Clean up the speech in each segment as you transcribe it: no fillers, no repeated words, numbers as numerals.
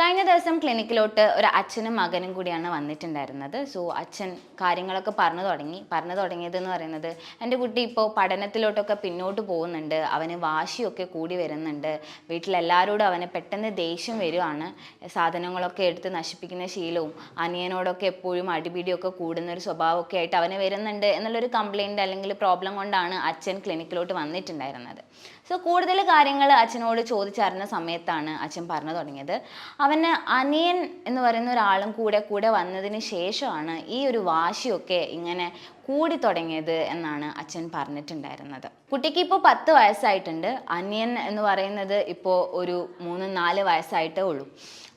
കഴിഞ്ഞ ദിവസം ക്ലിനിക്കിലോട്ട് ഒരു അച്ഛനും മകനും കൂടിയാണ് വന്നിട്ടുണ്ടായിരുന്നത്. സോ അച്ഛൻ കാര്യങ്ങളൊക്കെ പറഞ്ഞു തുടങ്ങിയതെന്ന് പറയുന്നത്, എൻ്റെ കുട്ടി ഇപ്പോൾ പഠനത്തിലോട്ടൊക്കെ പിന്നോട്ട് പോകുന്നുണ്ട്, അവന് വാശിയൊക്കെ കൂടി വരുന്നുണ്ട്, വീട്ടിലെല്ലാവരോടും അവന് പെട്ടെന്ന് ദേഷ്യം വരുവാണ്, സാധനങ്ങളൊക്കെ എടുത്ത് നശിപ്പിക്കുന്ന ശീലവും അനിയനോടൊക്കെ എപ്പോഴും അടിപിടിയൊക്കെ കൂടുന്ന ഒരു സ്വഭാവമൊക്കെ ആയിട്ട് അവന് വരുന്നുണ്ട് എന്നുള്ളൊരു കംപ്ലയിൻറ്റ് അല്ലെങ്കിൽ പ്രോബ്ലം കൊണ്ടാണ് അച്ഛൻ ക്ലിനിക്കിലോട്ട് വന്നിട്ടുണ്ടായിരുന്നത്. സോ കൂടുതൽ കാര്യങ്ങൾ അച്ഛനോട് ചോദിച്ചറിഞ്ഞ സമയത്താണ് അച്ഛൻ പറഞ്ഞു തുടങ്ങിയത്, അവന് അനിയൻ എന്ന് പറയുന്ന ഒരാളും കൂടെ വന്നതിന് ശേഷമാണ് ഈ ഒരു വാശിയൊക്കെ ഇങ്ങനെ കൂടി തുടങ്ങിയത് എന്നാണ് അച്ഛൻ പറഞ്ഞിട്ടുണ്ടായിരുന്നത്. കുട്ടിക്ക് ഇപ്പോൾ 10 വയസ്സായിട്ടുണ്ട്. അനിയൻ എന്ന് പറയുന്നത് ഇപ്പോൾ ഒരു 3-4 വയസ്സായിട്ടേ ഉള്ളൂ.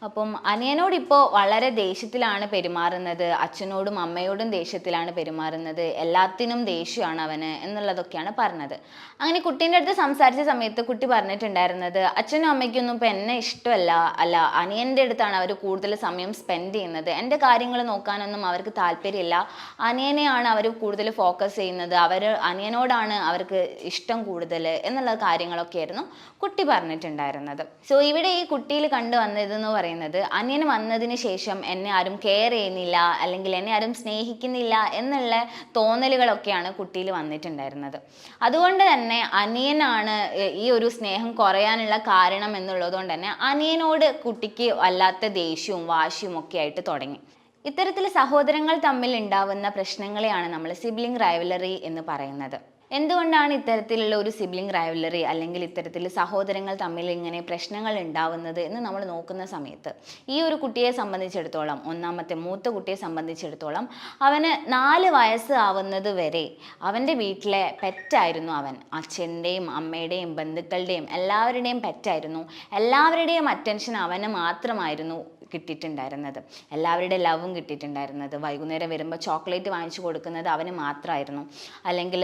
അപ്പം അനിയനോട് ഇപ്പോൾ വളരെ ദേഷ്യത്തിലാണ് പെരുമാറുന്നത്, അച്ഛനോടും അമ്മയോടും ദേഷ്യത്തിലാണ് പെരുമാറുന്നത്, എല്ലാത്തിനും ദേഷ്യമാണ് അവന് എന്നുള്ളതൊക്കെയാണ് പറഞ്ഞത്. അങ്ങനെ കുട്ടീൻ്റെ അടുത്ത് സംസാരിച്ച സമയത്ത് കുട്ടി പറഞ്ഞിട്ടുണ്ടായിരുന്നത്, അച്ഛനും അമ്മയ്ക്കൊന്നും ഇപ്പോൾ എന്നെ ഇഷ്ടമല്ല, അനിയൻ്റെ അടുത്താണ് അവർ കൂടുതൽ സമയം സ്പെൻഡ് ചെയ്യുന്നത്, എൻ്റെ കാര്യങ്ങൾ നോക്കാനൊന്നും അവർക്ക് താല്പര്യമില്ല, അനിയനെയാണ് അവർ കൂടുതൽ ഫോക്കസ് ചെയ്യുന്നത്, അനിയനോടാണ് അവർക്ക് ഇഷ്ടം കൂടുതൽ എന്നുള്ള കാര്യങ്ങളൊക്കെ ആയിരുന്നു കുട്ടി പറഞ്ഞിട്ടുണ്ടായിരുന്നത്. സോ ഇവിടെ ഈ കുട്ടിയിൽ കണ്ടുവന്നതെന്ന് പറയുന്നത്, അനിയൻ വന്നതിന് ശേഷം എന്നെ ആരും കെയർ ചെയ്യുന്നില്ല അല്ലെങ്കിൽ എന്നെ ആരും സ്നേഹിക്കുന്നില്ല എന്നുള്ള തോന്നലുകളൊക്കെയാണ് കുട്ടിയിൽ വന്നിട്ടുണ്ടായിരുന്നത്. അതുകൊണ്ട് തന്നെ അനിയനാണ് ഈ ഒരു സ്നേഹം കുറയാനുള്ള കാരണം എന്നുള്ളത് കൊണ്ട് തന്നെ അനിയനോട് കുട്ടിക്ക് വല്ലാത്ത ദേഷ്യവും വാശിയും ഒക്കെ ആയിട്ട് തുടങ്ങി. ഇത്തരത്തിൽ സഹോദരങ്ങൾ തമ്മിൽ ഉണ്ടാവുന്ന പ്രശ്നങ്ങളെയാണ് നമ്മൾ സിബ്ലിംഗ് റൈവലറി എന്ന് പറയുന്നത്. എന്തുകൊണ്ടാണ് ഇത്തരത്തിലുള്ള ഒരു സിബ്ലിംഗ് റൈവലറി അല്ലെങ്കിൽ ഇത്തരത്തിൽ സഹോദരങ്ങൾ തമ്മിൽ ഇങ്ങനെ പ്രശ്നങ്ങൾ ഉണ്ടാവുന്നത് എന്ന് നമ്മൾ നോക്കുന്ന സമയത്ത്, ഈ ഒരു കുട്ടിയെ സംബന്ധിച്ചിടത്തോളം, മൂത്ത കുട്ടിയെ സംബന്ധിച്ചിടത്തോളം, അവന് 4 വയസ്സ് ആവുന്നത് വരെ അവൻ്റെ വീട്ടിലെ പെറ്റായിരുന്നു അവൻ. അച്ഛൻ്റെയും അമ്മയുടെയും ബന്ധുക്കളുടെയും എല്ലാവരുടെയും പെറ്റായിരുന്നു. എല്ലാവരുടെയും അറ്റൻഷൻ അവന് മാത്രമായിരുന്നു കിട്ടിയിട്ടുണ്ടായിരുന്നത്, എല്ലാവരുടെ ലവും കിട്ടിയിട്ടുണ്ടായിരുന്നത്. വൈകുന്നേരം വരുമ്പോൾ ചോക്ലേറ്റ് വാങ്ങിച്ചു കൊടുക്കുന്നത് അവന് മാത്രമായിരുന്നു. അല്ലെങ്കിൽ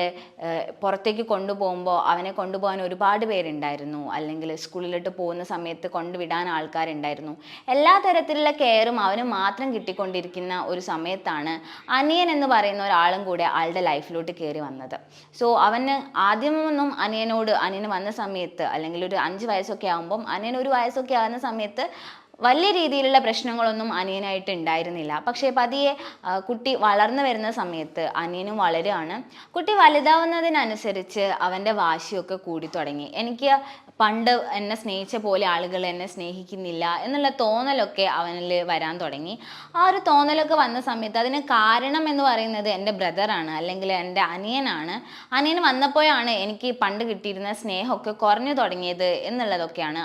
പുറത്തേക്ക് കൊണ്ടുപോകുമ്പോൾ അവനെ കൊണ്ടുപോകാൻ ഒരുപാട് പേരുണ്ടായിരുന്നു, അല്ലെങ്കിൽ സ്കൂളിലോട്ട് പോകുന്ന സമയത്ത് കൊണ്ടുവിടാൻ ആൾക്കാരുണ്ടായിരുന്നു. എല്ലാ തരത്തിലുള്ള കെയറും അവന് മാത്രം കിട്ടിക്കൊണ്ടിരിക്കുന്ന ഒരു സമയത്താണ് അനിയൻ എന്ന് പറയുന്ന ഒരാളും കൂടെ ആളുടെ ലൈഫിലോട്ട് കയറി വന്നത്. സോ അവന് ആദ്യമൊന്നും അനിയന് വന്ന സമയത്ത്, അല്ലെങ്കിൽ ഒരു 5 വയസ്സൊക്കെ ആകുമ്പം, അനിയൻ 1 വയസ്സൊക്കെ ആകുന്ന സമയത്ത് വലിയ രീതിയിലുള്ള പ്രശ്നങ്ങളൊന്നും അനിയനായിട്ട് ഉണ്ടായിരുന്നില്ല. പക്ഷേ പതിയെ കുട്ടി വളർന്നു വരുന്ന സമയത്ത് അനിയനും വളരുകയാണ്. കുട്ടി വലുതാവുന്നതിനനുസരിച്ച് അവൻ്റെ വാശിയൊക്കെ കൂടി തുടങ്ങി. എനിക്ക് പണ്ട് എന്നെ സ്നേഹിച്ച പോലെ ആളുകൾ എന്നെ സ്നേഹിക്കുന്നില്ല എന്നുള്ള തോന്നലൊക്കെ അവനിൽ വരാൻ തുടങ്ങി. ആ ഒരു തോന്നലൊക്കെ വന്ന സമയത്ത് അതിന് കാരണം എന്ന് പറയുന്നത് എൻ്റെ ബ്രദറാണ്, അല്ലെങ്കിൽ എൻ്റെ അനിയനാണ്. അനിയൻ വന്നപ്പോഴാണ് എനിക്ക് പണ്ട് കിട്ടിയിരുന്ന സ്നേഹമൊക്കെ കുറഞ്ഞു തുടങ്ങിയത് എന്നുള്ളതൊക്കെയാണ്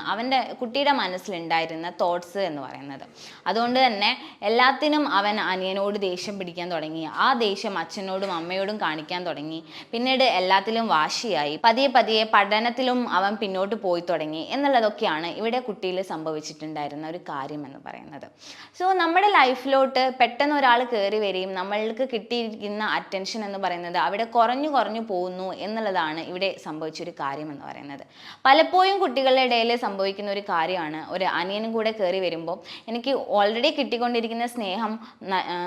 കുട്ടിയുടെ മനസ്സിലുണ്ടായിരുന്ന തോട്ട്സ് എന്ന് പറയുന്നത്. അതുകൊണ്ട് തന്നെ എല്ലാത്തിനും അവൻ അനിയനോട് ദേഷ്യം പിടിക്കാൻ തുടങ്ങി. ആ ദേഷ്യം അച്ഛനോടും അമ്മയോടും കാണിക്കാൻ തുടങ്ങി. പിന്നീട് എല്ലാത്തിലും വാശിയായി. പതിയെ പഠനത്തിലും അവൻ പിന്നോട്ട് പോയി തുടങ്ങി എന്നുള്ളതൊക്കെയാണ് ഇവിടെ കുട്ടിയിൽ സംഭവിച്ചിട്ടുണ്ടായിരുന്ന ഒരു കാര്യം എന്ന് പറയുന്നത്. സോ നമ്മുടെ ലൈഫിലോട്ട് പെട്ടെന്ന് ഒരാൾ കയറി വരികയും നമ്മൾക്ക് കിട്ടിയിരിക്കുന്ന അറ്റൻഷൻ എന്ന് പറയുന്നത് അവിടെ കുറഞ്ഞു പോകുന്നു എന്നുള്ളതാണ് ഇവിടെ സംഭവിച്ചൊരു കാര്യം എന്ന് പറയുന്നത്. പലപ്പോഴും കുട്ടികളുടെ ഇടയിൽ സംഭവിക്കുന്ന ഒരു കാര്യമാണ്, ഒരു അനിയനും കൂടെ കയറി വരുമ്പോൾ എനിക്ക് ഓൾറെഡി കിട്ടിക്കൊണ്ടിരിക്കുന്ന സ്നേഹം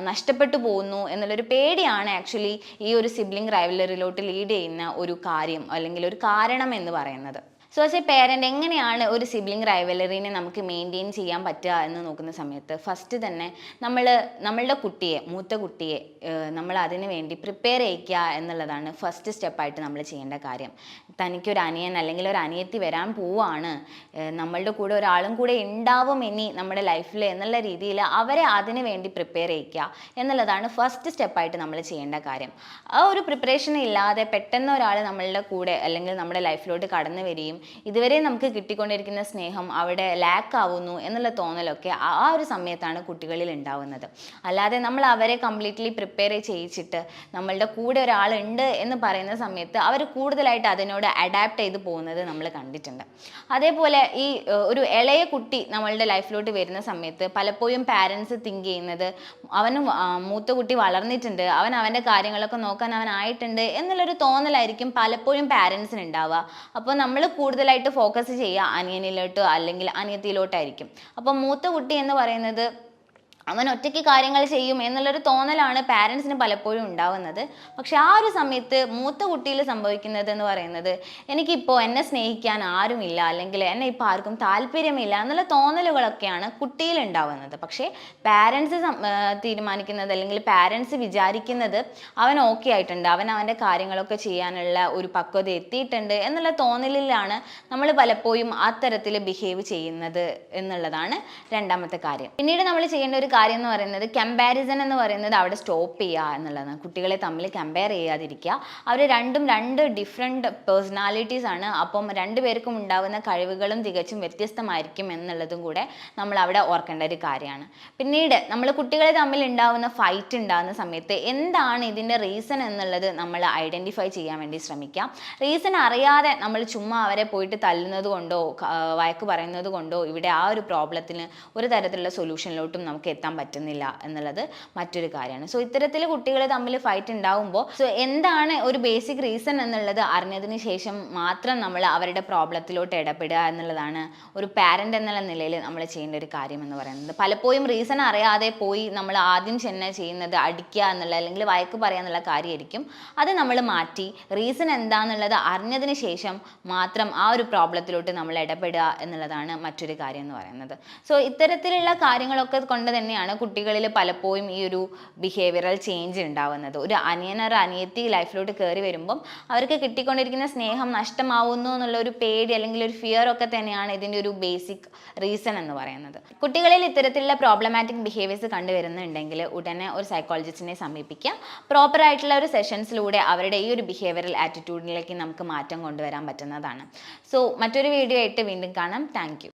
നഷ്ടപ്പെട്ടു പോകുന്നു എന്നുള്ളൊരു പേടിയാണ് ആക്ച്വലി ഈ ഒരു സിബ്ലിംഗ് റൈവലറിയിലോട്ട് ലീഡ് ചെയ്യുന്ന ഒരു കാര്യം അല്ലെങ്കിൽ ഒരു കാരണം എന്ന് പറയുന്നത്. സോ ആസ് എ പേരൻ്റ് എങ്ങനെയാണ് ഒരു സിബ്ലിംഗ് റൈവലറിനെ നമുക്ക് മെയിൻറ്റെയിൻ ചെയ്യാൻ പറ്റുക എന്ന് നോക്കുന്ന സമയത്ത്, ഫസ്റ്റ് തന്നെ നമ്മളുടെ മൂത്ത കുട്ടിയെ നമ്മൾ അതിന് വേണ്ടി പ്രിപ്പയർ ചെയ്യിക്കുക എന്നുള്ളതാണ് ഫസ്റ്റ് സ്റ്റെപ്പായിട്ട് നമ്മൾ ചെയ്യേണ്ട കാര്യം. തനിക്കൊരു അനിയൻ അല്ലെങ്കിൽ ഒരു അനിയത്തി വരാൻ പോവാണ്, നമ്മളുടെ കൂടെ ഒരാളും കൂടെ ഉണ്ടാവും ഇനി നമ്മുടെ ലൈഫിൽ എന്നുള്ള രീതിയിൽ അവരെ അതിന് വേണ്ടി പ്രിപ്പയർ ചെയ്യിക്കുക എന്നുള്ളതാണ് ഫസ്റ്റ് സ്റ്റെപ്പായിട്ട് നമ്മൾ ചെയ്യേണ്ട കാര്യം. ആ ഒരു പ്രിപ്പറേഷൻ ഇല്ലാതെ പെട്ടെന്ന് ഒരാൾ നമ്മളുടെ കൂടെ അല്ലെങ്കിൽ നമ്മുടെ ലൈഫിലോട്ട് കടന്നു വരികയും ഇതുവരെ നമുക്ക് കിട്ടിക്കൊണ്ടിരിക്കുന്ന സ്നേഹം അവിടെ ലാക്ക് ആവുന്നു എന്നുള്ള തോന്നലൊക്കെ ആ ഒരു സമയത്താണ് കുട്ടികളിൽ ഉണ്ടാവുന്നത്. അല്ലാതെ നമ്മൾ അവരെ കംപ്ലീറ്റ്ലി പ്രിപ്പയർ ചെയ്യിച്ചിട്ട് നമ്മളുടെ കൂടെ ഒരാളുണ്ട് എന്ന് പറയുന്ന സമയത്ത് അവർ കൂടുതലായിട്ട് അതിനോട് അഡാപ്റ്റ് ചെയ്ത് പോകുന്നത് നമ്മൾ കണ്ടിട്ടുണ്ട്. അതേപോലെ ഈ ഒരു ഇളയ കുട്ടി നമ്മളുടെ ലൈഫിലോട്ട് വരുന്ന സമയത്ത് പലപ്പോഴും പാരൻസ് തിങ്ക് ചെയ്യുന്നത്, മൂത്ത കുട്ടി വളർന്നിട്ടുണ്ട്, അവൻ്റെ കാര്യങ്ങളൊക്കെ നോക്കാൻ അവനായിട്ടുണ്ട് എന്നുള്ളൊരു തോന്നലായിരിക്കും പലപ്പോഴും പാരൻസിന് ഉണ്ടാവുക. അപ്പോൾ നമ്മൾ കൂടുതലായിട്ട് ഫോക്കസ് ചെയ്യുക അനിയനിലോട്ടോ അല്ലെങ്കിൽ അനിയത്തിയിലോട്ടായിരിക്കും. അപ്പോൾ മൂത്ത കുട്ടി എന്ന് പറയുന്നത് അവൻ ഒറ്റയ്ക്ക് കാര്യങ്ങൾ ചെയ്യും എന്നുള്ളൊരു തോന്നലാണ് പാരൻസിന് പലപ്പോഴും ഉണ്ടാവുന്നത്. പക്ഷെ ആ ഒരു സമയത്ത് മൂത്ത കുട്ടിയിൽ സംഭവിക്കുന്നത് എന്ന് പറയുന്നത്, എനിക്കിപ്പോൾ എന്നെ സ്നേഹിക്കാൻ ആരുമില്ല, അല്ലെങ്കിൽ എന്നെ ഇപ്പോൾ ആർക്കും താല്പര്യമില്ല എന്നുള്ള തോന്നലുകളൊക്കെയാണ് കുട്ടിയിൽ ഉണ്ടാവുന്നത്. പക്ഷേ പാരൻസ് തീരുമാനിക്കുന്നത്, അല്ലെങ്കിൽ പാരൻസ് വിചാരിക്കുന്നത് അവൻ ഓക്കെ ആയിട്ടുണ്ട്, അവൻ അവൻ്റെ കാര്യങ്ങളൊക്കെ ചെയ്യാനുള്ള ഒരു പക്വത എത്തിയിട്ടുണ്ട് എന്നുള്ള തോന്നലിലാണ് നമ്മൾ പലപ്പോഴും അത്തരത്തിൽ ബിഹേവ് ചെയ്യുന്നത് എന്നുള്ളതാണ് രണ്ടാമത്തെ കാര്യം. പിന്നീട് നമ്മൾ ചെയ്യേണ്ട ഒരു കാര്യം എന്ന് പറയുന്നത്, കമ്പാരിസൺ എന്ന് പറയുന്നത് അവിടെ സ്റ്റോപ്പ് ചെയ്യുക എന്നുള്ളതാണ്. കുട്ടികളെ തമ്മിൽ കമ്പയർ ചെയ്യാതിരിക്കുക. അവർ രണ്ടും രണ്ട് ഡിഫറെൻറ്റ് പേഴ്സണാലിറ്റീസ് ആണ്. അപ്പം രണ്ടുപേർക്കും ഉണ്ടാകുന്ന കഴിവുകളും തികച്ചും വ്യത്യസ്തമായിരിക്കും എന്നുള്ളതും കൂടെ നമ്മൾ അവിടെ ഓർക്കേണ്ട ഒരു കാര്യമാണ്. പിന്നീട് നമ്മൾ കുട്ടികളെ തമ്മിൽ ഉണ്ടാകുന്ന ഫൈറ്റ് ഉണ്ടാകുന്ന സമയത്ത് എന്താണ് ഇതിൻ്റെ റീസൺ എന്നുള്ളത് നമ്മൾ ഐഡൻറ്റിഫൈ ചെയ്യാൻ വേണ്ടി ശ്രമിക്കാം. റീസൺ അറിയാതെ നമ്മൾ ചുമ്മാ അവരെ പോയിട്ട് തല്ലുന്നത് കൊണ്ടോ വഴക്ക് പറയുന്നത് കൊണ്ടോ ഇവിടെ ആ ഒരു പ്രോബ്ലത്തിന് ഒരു തരത്തിലുള്ള സൊല്യൂഷനിലോട്ടും നമുക്ക് എത്താൻ പറ്റുന്നില്ല എന്നുള്ളത് മറ്റൊരു കാര്യമാണ്. സോ ഇത്തരത്തിൽ കുട്ടികൾ തമ്മിൽ ഫൈറ്റ് ഉണ്ടാവുമ്പോൾ എന്താണ് ഒരു ബേസിക് റീസൺ എന്നുള്ളത് അറിഞ്ഞതിന് ശേഷം മാത്രം നമ്മൾ അവരുടെ പ്രോബ്ലത്തിലോട്ട് ഇടപെടുക എന്നുള്ളതാണ് ഒരു പാരന്റ് എന്നുള്ള നിലയിൽ നമ്മൾ ചെയ്യേണ്ട ഒരു കാര്യം എന്ന് പറയുന്നത്. പലപ്പോഴും റീസൺ അറിയാതെ പോയി നമ്മൾ ആദ്യം ചെന്ന് ചെയ്യുന്നത് അടിക്കുക എന്നുള്ള, അല്ലെങ്കിൽ വഴക്ക് പറയുക എന്നുള്ള കാര്യമായിരിക്കും. അത് നമ്മൾ മാറ്റി റീസൺ എന്താണെന്നുള്ളത് അറിഞ്ഞതിന് ശേഷം മാത്രം ആ ഒരു പ്രോബ്ലത്തിലോട്ട് നമ്മൾ ഇടപെടുക എന്നുള്ളതാണ് മറ്റൊരു കാര്യം എന്ന് പറയുന്നത്. സോ ഇത്തരത്തിലുള്ള കാര്യങ്ങളൊക്കെ കൊണ്ട് തന്നെയാണ് കുട്ടികളിൽ പലപ്പോഴും ഈ ഒരു ബിഹേവിയറൽ ചേഞ്ച് ഉണ്ടാവുന്നത്. ഒരു അനിയനൊരു അനിയത്തി ലൈഫിലോട്ട് കയറി വരുമ്പം അവർക്ക് കിട്ടിക്കൊണ്ടിരിക്കുന്ന സ്നേഹം നഷ്ടമാവുന്നു എന്നുള്ള ഒരു പേടി, അല്ലെങ്കിൽ ഒരു ഫിയർ ഒക്കെ തന്നെയാണ് ഇതിൻ്റെ ഒരു ബേസിക് റീസൺ എന്ന് പറയുന്നത്. കുട്ടികളിൽ ഇത്തരത്തിലുള്ള പ്രോബ്ലമാറ്റിക് ബിഹേവിയേഴ്സ് കണ്ടുവരുന്നുണ്ടെങ്കിൽ ഉടനെ ഒരു സൈക്കോളജിസ്റ്റിനെ സമീപിക്കുക. പ്രോപ്പർ ആയിട്ടുള്ള ഒരു സെഷൻസിലൂടെ അവരുടെ ഈ ഒരു ബിഹേവിയറൽ ആറ്റിറ്റ്യൂഡിലേക്ക് നമുക്ക് മാറ്റം കൊണ്ടുവരാൻ പറ്റുന്നതാണ്. സോ മറ്റൊരു വീഡിയോ ആയിട്ട് വീണ്ടും കാണാം. Thank you.